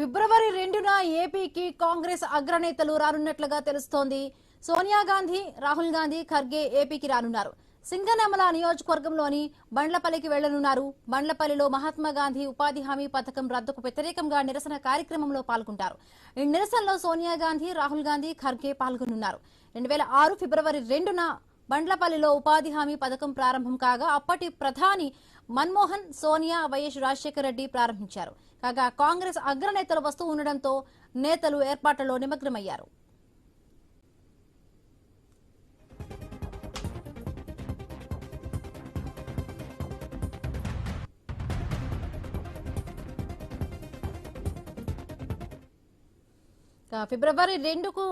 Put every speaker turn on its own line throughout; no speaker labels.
ఫిబ్రవరి 2న ఏపీకి కాంగ్రెస్ అగ్రనేతలు రానున్నట్లుగా తెలుస్తోంది. సోనియా గాంధీ, రాహుల్ గాంధీ, ఖర్గే ఏపీకి రానున్నారు. సింగనమల నియోజకవర్గంలోని బండ్లపల్లికి వెళ్లనున్నారు. బండ్లపల్లిలో మహాత్మా గాంధీ ఉపాధి హామీ పథకం రద్దుకు వ్యతిరేకంగా నిరసన కార్యక్రమంలో పాల్గొంటారు. ఈ నిరసనలో సోనియా గాంధీ, రాహుల్ గాంధీ, ఖర్గే పాల్గొనున్నారు. 2006 ఫిబ్రవరి 2న బండ్లపల్లిలో ఉపాధి హామీ పథకం ప్రారంభం కాగా అప్పటి ప్రధాని మన్మోహన్, సోనియా, వైఎస్ రాజశేఖర రెడ్డి ప్రారంభించారు. కాగా కాంగ్రెస్ అగ్రనేతలు వస్తూ ఉండడంతో నేతలు ఏర్పాట్లలో నిమగ్నమయ్యారు. ఫిబ్రవరి 2కు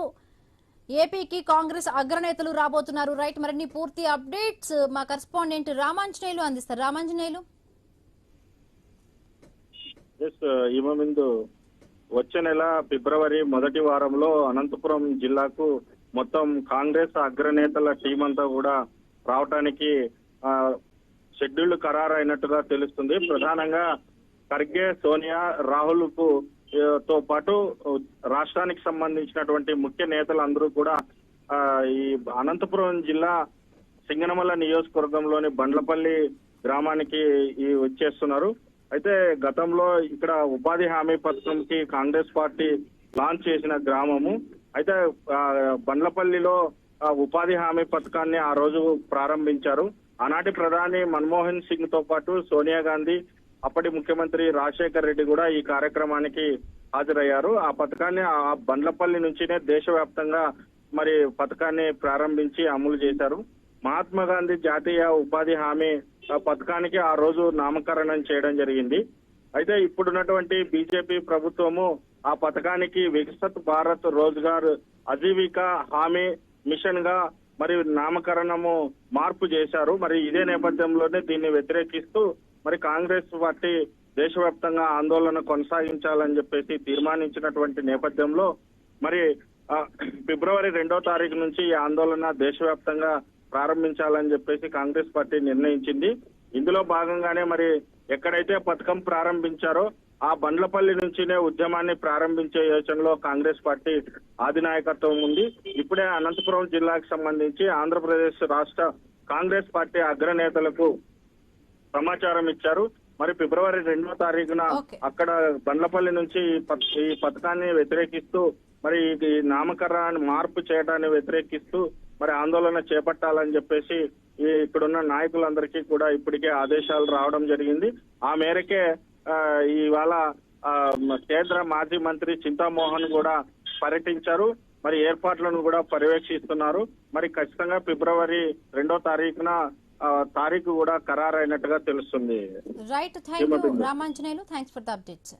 ఏపీకి కాంగ్రెస్ అగ్రనేతలు రాబోతున్నారు. రైట్, మరిన్ని పూర్తి అప్డేట్స్ మా కరెస్పాండెంట్ రామాంజనేయులు అందిస్తారు. రామాంజనేయులు,
ముందు వచ్చే నెల ఫిబ్రవరి మొదటి వారంలో అనంతపురం జిల్లాకు మొత్తం కాంగ్రెస్ అగ్రనేతల టీం అంతా కూడా రావటానికి షెడ్యూల్ ఖరారు అయినట్టుగా తెలుస్తుంది. ప్రధానంగా ఖర్గే, సోనియా, రాహుల్ కు తో పాటు రాష్ట్రానికి సంబంధించినటువంటి ముఖ్య నేతలు అందరూ కూడా ఈ అనంతపురం జిల్లా సింగనమల నియోజకవర్గంలోని బండ్లపల్లి గ్రామానికి వచ్చేస్తున్నారు. అయితే గతంలో ఇక్కడ ఉపాధి హామీ పథకంకి కాంగ్రెస్ పార్టీ లాంచ్ చేసిన గ్రామము. అయితే బండ్లపల్లిలో ఉపాధి హామీ పథకాన్ని ఆ రోజు ప్రారంభించారు. ఆనాటి ప్రధాని మన్మోహన్ సింగ్ తో పాటు సోనియా గాంధీ, అప్పటి ముఖ్యమంత్రి రాజశేఖర్ రెడ్డి కూడా ఈ కార్యక్రమానికి హాజరయ్యారు. ఆ పథకాన్ని ఆ బండ్లపల్లి నుంచినే దేశవ్యాప్తంగా మరి పథకాన్ని ప్రారంభించి అమలు చేశారు. మహాత్మా గాంధీ జాతీయ ఉపాధి హామీ పథకానికి ఆ రోజు నామకరణం చేయడం జరిగింది. అయితే ఇప్పుడున్నటువంటి బీజేపీ ప్రభుత్వము ఆ పథకానికి వికసిత్ భారత్ రోజ్గార్ అజీవికా హామీ మిషన్ గా మరి నామకరణము మార్పు చేశారు. మరి ఇదే నేపథ్యంలోనే దీన్ని వ్యతిరేకిస్తూ మరి కాంగ్రెస్ పార్టీ దేశవ్యాప్తంగా ఆందోళన కొనసాగించాలని చెప్పేసి తీర్మానించినటువంటి నేపథ్యంలో మరి ఫిబ్రవరి 2వ తారీఖు నుంచి ఈ ఆందోళన దేశవ్యాప్తంగా ప్రారంభించాలని చెప్పేసి కాంగ్రెస్ పార్టీ నిర్ణయించింది. ఇందులో భాగంగానే మరి ఎక్కడైతే పథకం ప్రారంభించారో ఆ బండ్లపల్లి నుంచినే ఉద్యమాన్ని ప్రారంభించే యోచనలో కాంగ్రెస్ పార్టీ అధినాయకత్వం ఉంది. ఇప్పుడే అనంతపురం జిల్లాకు సంబంధించి ఆంధ్రప్రదేశ్ రాష్ట్ర కాంగ్రెస్ పార్టీ అగ్రనేతలకు సమాచారం ఇచ్చారు. మరి ఫిబ్రవరి 2వ తారీఖున అక్కడ బండ్లపల్లి నుంచి ఈ పథకాన్ని వ్యతిరేకిస్తూ మరి ఈ నామకరణాన్ని మార్పు చేయడాన్ని వ్యతిరేకిస్తూ మరి ఆందోళన చేపట్టాలని చెప్పేసి ఇక్కడున్న నాయకులందరికీ కూడా ఇప్పటికే ఆదేశాలు రావడం జరిగింది. ఆ మేరకే ఇవాళ కేంద్ర మాజీ మంత్రి చింతామోహన్ కూడా పర్యటించారు. మరి ఏర్పాట్లను కూడా పర్యవేక్షిస్తున్నారు. మరి ఖచ్చితంగా ఫిబ్రవరి 2వ తారీఖున తారీఖు కూడా ఖరారైనట్టుగా తెలుస్తుంది.
Right, thank you Ramanjaneyulu, thanks for the updates.